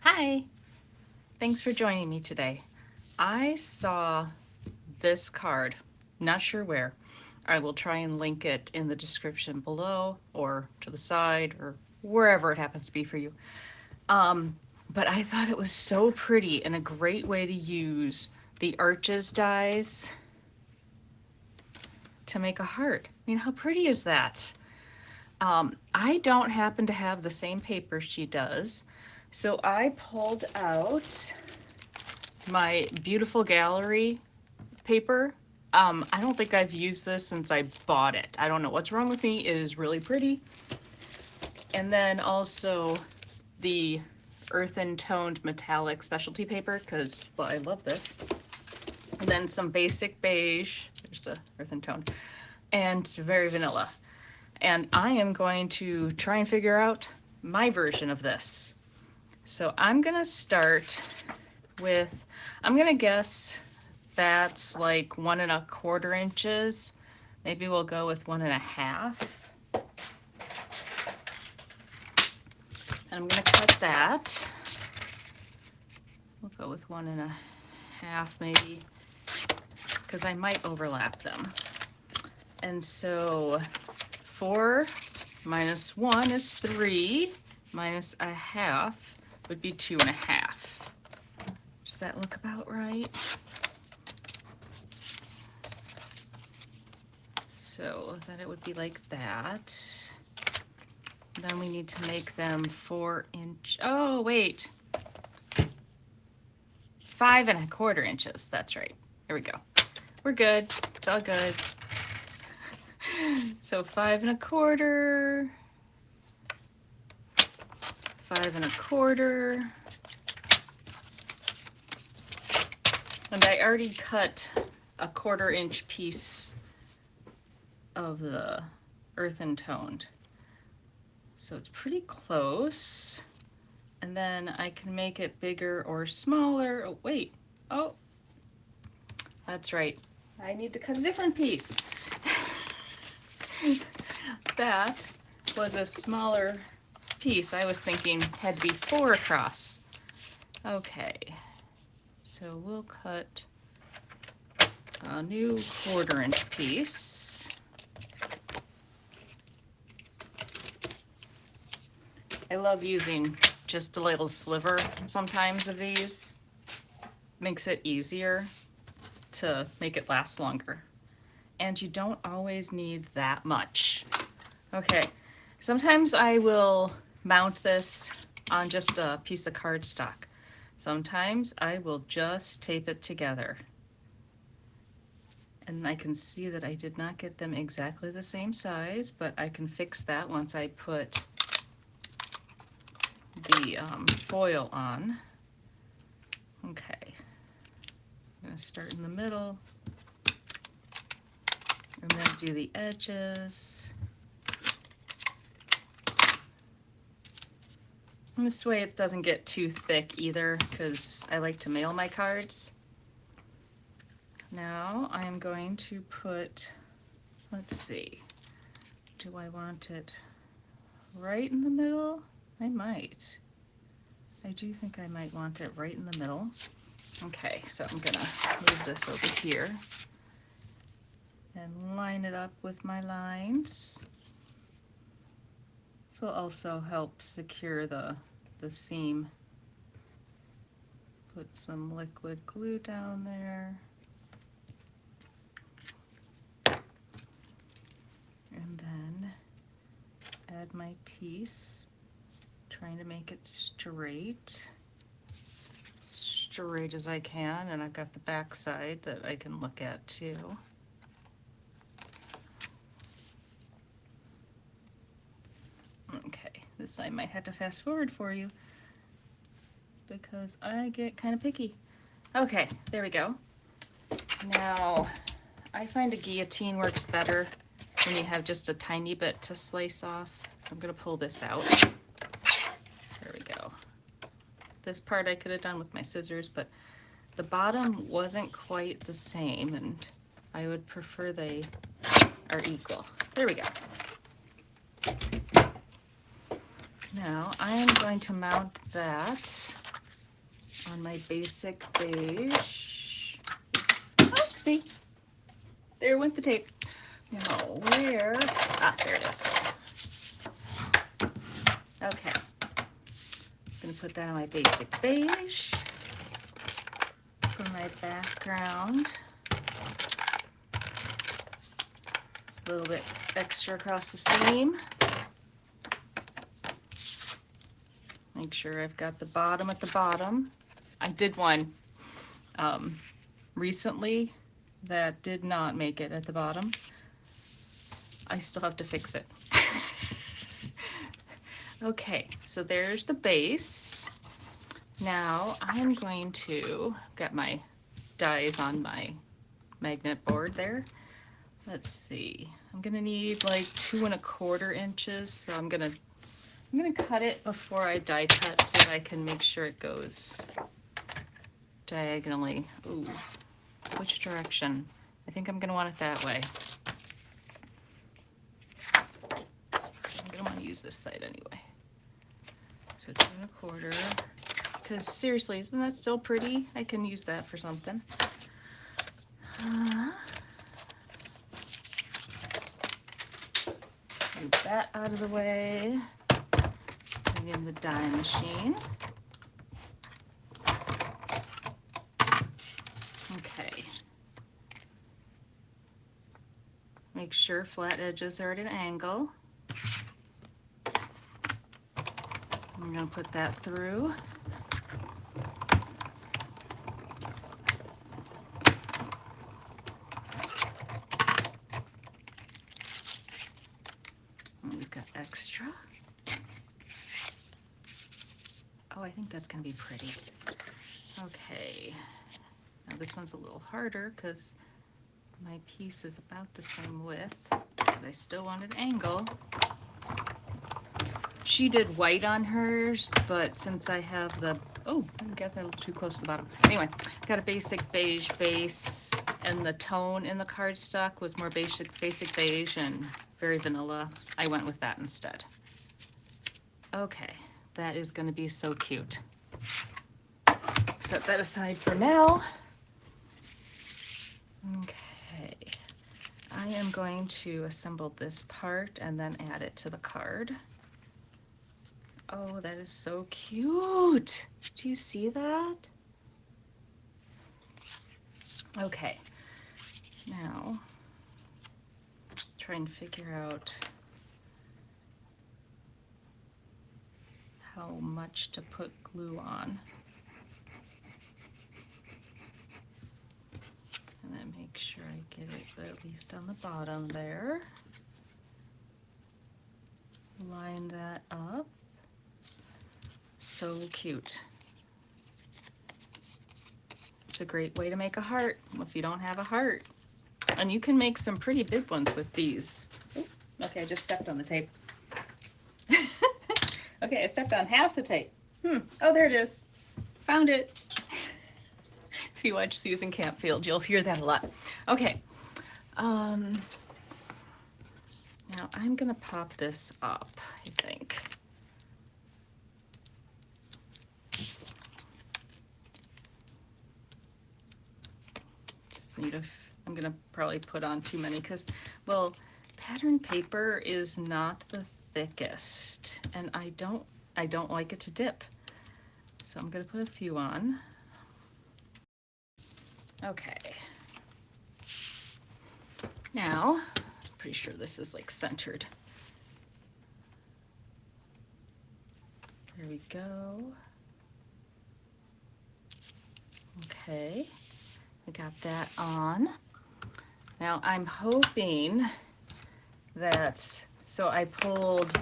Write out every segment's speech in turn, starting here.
Hi, thanks for joining me today. I saw this card, not sure where. I will try and link it in the description below or to the side or wherever it happens to be for you. Um, but I thought it was so pretty and a great way to use the Arches dies to make a heart. I mean, how pretty is that? I don't happen to have the same paper she does, so I pulled out my beautiful gallery paper. I don't think I've used this since I bought it. I don't know what's wrong with me. It is really pretty. And then also the Earthen Toned Metallic specialty paper because, well, I love this. And then some Basic Beige. There's the Earthen Toned. And very vanilla. And I am going to try and figure out my version of this. So I'm going to start with, I'm going to guess that's like 1¼ inches. Maybe we'll go with 1½. And I'm going to cut that. We'll go with 1½ maybe, because I might overlap them. And so 4 minus 1 is 3, minus ½ would be 2½. Does that look about right? So then it would be like that. Then we need to make them 4-inch. Oh, wait. 5¼ inches. That's right. Here we go. We're good. It's all good. So 5¼ 5¼ and I already cut a 1/4 inch piece of the Earthen Toned, so it's pretty close. And then I can make it bigger or smaller. Oh wait, oh that's right, I need to cut a different piece. That was a smaller piece. I was thinking had to be 4 across. Okay, so we'll cut a new 1/4 inch piece. I love using just a little sliver sometimes of these. Makes it easier to make it last longer. And you don't always need that much. Okay, sometimes I will mount this on just a piece of cardstock. Sometimes I will just tape it together. And I can see that I did not get them exactly the same size, but I can fix that once I put the foil on. Okay, I'm gonna start in the middle and then do the edges. And this way it doesn't get too thick either, because I like to mail my cards. Now I'm going to put, let's see, do I want it right in the middle? I might. I do think I might want it right in the middle. Okay, so I'm gonna move this over here and line it up with my lines. This will also help secure the seam. Put some liquid glue down there. And then add my piece, trying to make it straight as I can, and I've got the back side that I can look at too. Okay, this I might have to fast forward for you because I get kind of picky. Okay, there we go. Now, I find a guillotine works better when you have just a tiny bit to slice off. So I'm gonna pull this out. There we go. This part I could have done with my scissors, but the bottom wasn't quite the same, and I would prefer they are equal. There we go. Now I am going to mount that on my Basic Beige. Oh, see, there went the tape. Now, where? Ah, there it is. Okay. I'm going to put that on my Basic Beige for my background. A little bit extra across the seam. Make sure I've got the bottom at the bottom. I did one recently that did not make it at the bottom. I still have to fix it. Okay, so there's the base. Now I'm going to get my dies on my magnet board there. Let's see, I'm gonna need like 2 1/4 inches, so I'm gonna cut it before I die cut so that I can make sure it goes diagonally. Ooh, which direction? I think I'm gonna want it that way. I'm gonna want to use this side anyway. So 2 1/4, because seriously, isn't that still pretty? I can use that for something. Move that out of the way. Bring in the die machine. Okay. Make sure flat edges are at an angle. I'm going to put that through. And we've got extra. Oh, I think that's going to be pretty. Okay. Now this one's a little harder because my piece is about the same width, but I still want an angle. She did white on hers, but since I have the, oh, I got that a little too close to the bottom. Anyway, got a Basic Beige base, and the tone in the cardstock was more basic beige and very vanilla. I went with that instead. Okay, that is going to be so cute. Set that aside for now. Okay, I am going to assemble this part and then add it to the card. Oh, that is so cute. Do you see that? Okay, now try and figure out how much to put glue on. And then make sure I get it at least on the bottom there. Line that up. So cute. It's a great way to make a heart if you don't have a heart. And you can make some pretty big ones with these. Ooh, okay, I just stepped on the tape. Okay, I stepped on half the tape. Oh, there it is. Found it. If you watch Susan Campfield, you'll hear that a lot. Okay. Now I'm gonna pop this up, I think. I'm gonna probably put on too many because, well, pattern paper is not the thickest, and I don't like it to dip. So I'm gonna put a few on. Okay. Now, I'm pretty sure this is like centered. There we go. Okay. We got that on. Now I'm hoping that, so I pulled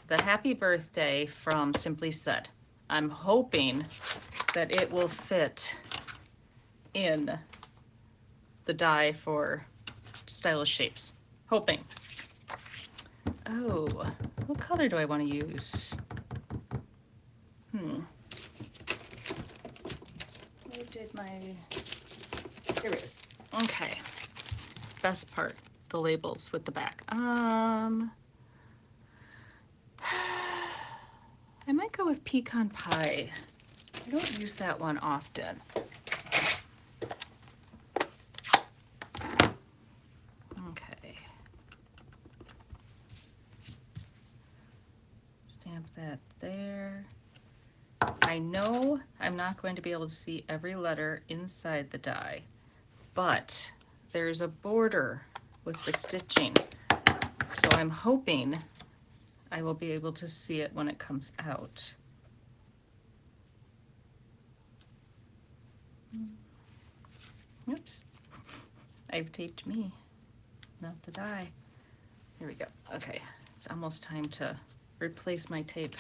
the happy birthday from Simply Said. I'm hoping that it will fit in the die for stylish shapes. Hoping. Oh, what color do I want to use? Where did my, here it is. Okay, best part, the labels with the back. I might go with Pecan Pie. I don't use that one often. Okay. Stamp that there. I know I'm not going to be able to see every letter inside the die, but there's a border with the stitching, so I'm hoping I will be able to see it when it comes out. Oops, I've taped me, not the die. Here we go. Okay, it's almost time to replace my tape.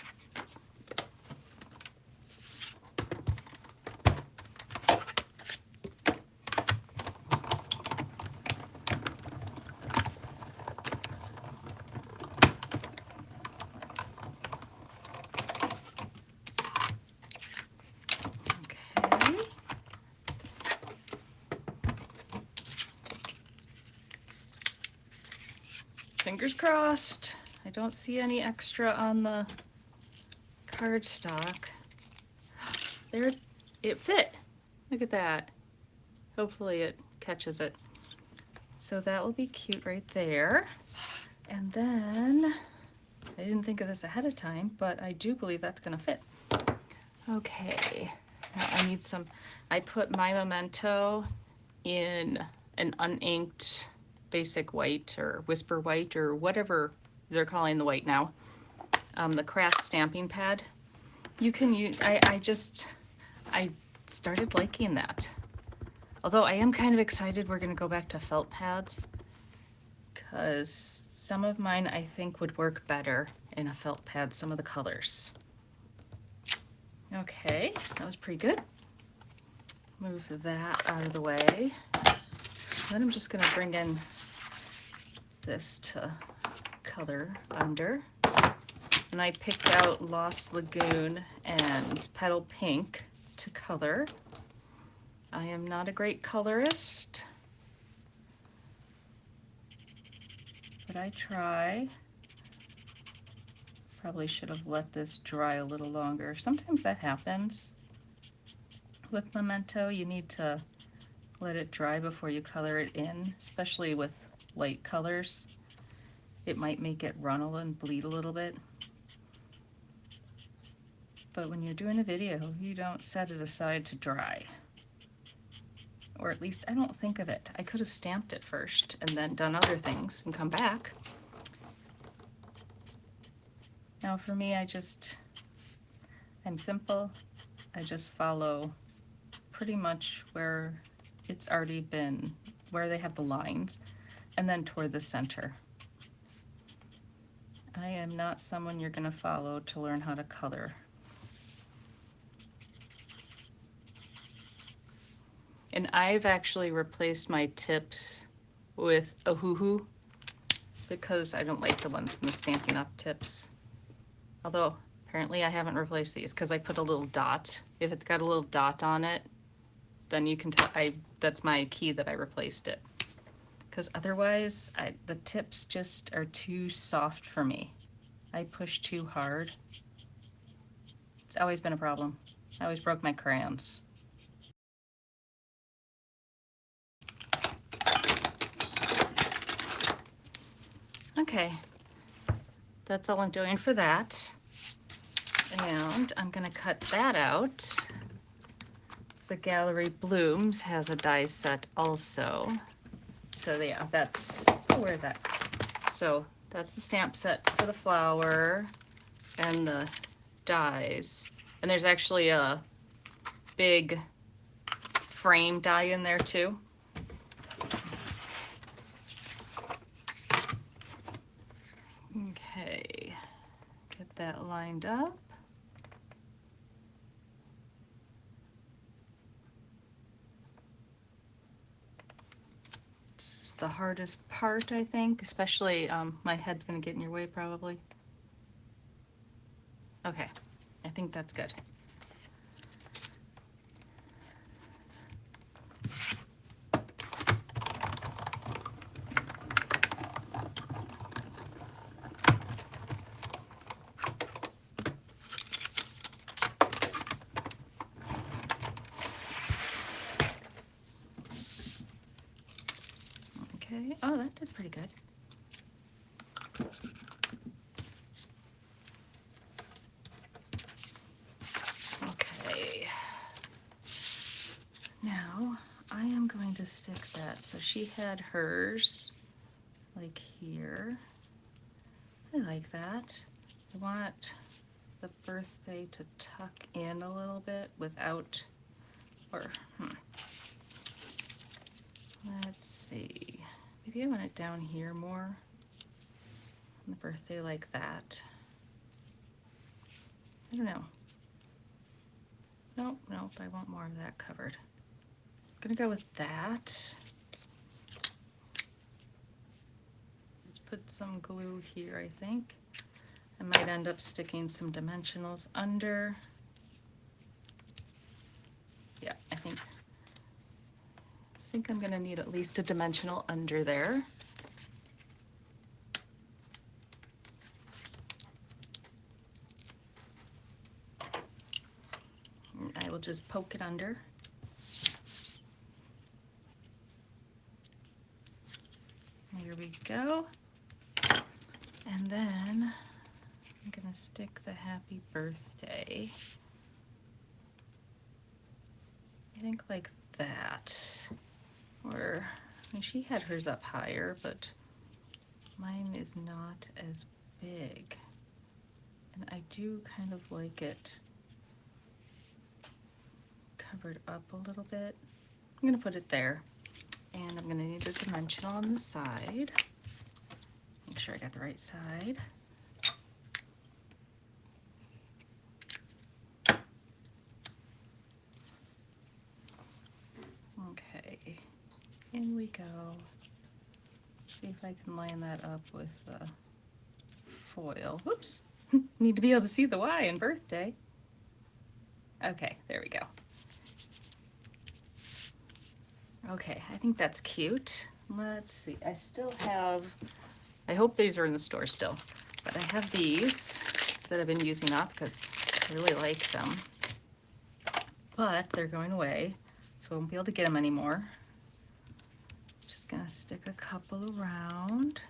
Fingers crossed. I don't see any extra on the cardstock. There, it fit. Look at that. Hopefully it catches it. So that will be cute right there. And then, I didn't think of this ahead of time, but I do believe that's gonna fit. Okay, now I need some, I put my Memento in an uninked basic white or whisper white or whatever they're calling the white now. The craft stamping pad. You can use, I started liking that. Although I am kind of excited we're gonna go back to felt pads, because some of mine I think would work better in a felt pad, some of the colors. Okay, that was pretty good. Move that out of the way. Then I'm just gonna bring in this to color under. And I picked out Lost Lagoon and Petal Pink to color. I am not a great colorist, but I try. Probably should have let this dry a little longer. Sometimes that happens with Memento. You need to let it dry before you color it in, especially with light colors. It might make it run and bleed a little bit. But when you're doing a video, you don't set it aside to dry. Or at least I don't think of it. I could have stamped it first and then done other things and come back. Now for me, I'm simple. I just follow pretty much where it's already been, where they have the lines, and then toward the center. I am not someone you're gonna follow to learn how to color. And I've actually replaced my tips with a hoo-hoo because I don't like the ones in the Stampin' Up! Tips. Although, apparently I haven't replaced these because I put a little dot. If it's got a little dot on it, then you can tell, that's my key that I replaced it. Because otherwise, the tips just are too soft for me. I push too hard. It's always been a problem. I always broke my crayons. Okay, that's all I'm doing for that. And I'm gonna cut that out. The Gallery Blooms has a die set also. So yeah, where is that? So that's the stamp set for the flower and the dies. And there's actually a big frame die in there too. Okay, get that lined up. It's the hardest part, I think, especially my head's gonna get in your way probably. Okay, I think that's good. Oh, that did pretty good. Okay. Now I am going to stick that. So she had hers like here. I like that. I want the birthday to tuck in a little bit without, or, let's see. Maybe I want it down here more. The birthday like that. I don't know. Nope, I want more of that covered. I'm gonna go with that. Let's put some glue here, I think. I might end up sticking some dimensionals under. Yeah, I think I'm gonna need at least a dimensional under there. I will just poke it under. Here we go. And then I'm gonna stick the happy birthday. I think like that. Or, I mean, she had hers up higher, but mine is not as big. And I do kind of like it covered up a little bit. I'm gonna put it there. And I'm gonna need a dimensional on the side. Make sure I got the right side. Okay, in we go. See if I can line that up with the foil. Whoops, need to be able to see the Y in birthday. Okay, there we go. Okay, I think that's cute. Let's see, I still have, I hope these are in the store still, but I have these that I've been using up because I really like them. But they're going away, so I won't be able to get them anymore. Just gonna stick a couple around.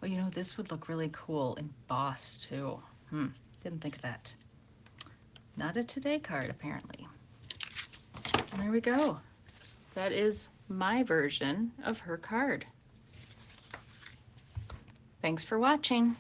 Oh, you know, this would look really cool embossed too. Didn't think of that. Not a today card, apparently. And there we go. That is my version of her card. Thanks for watching.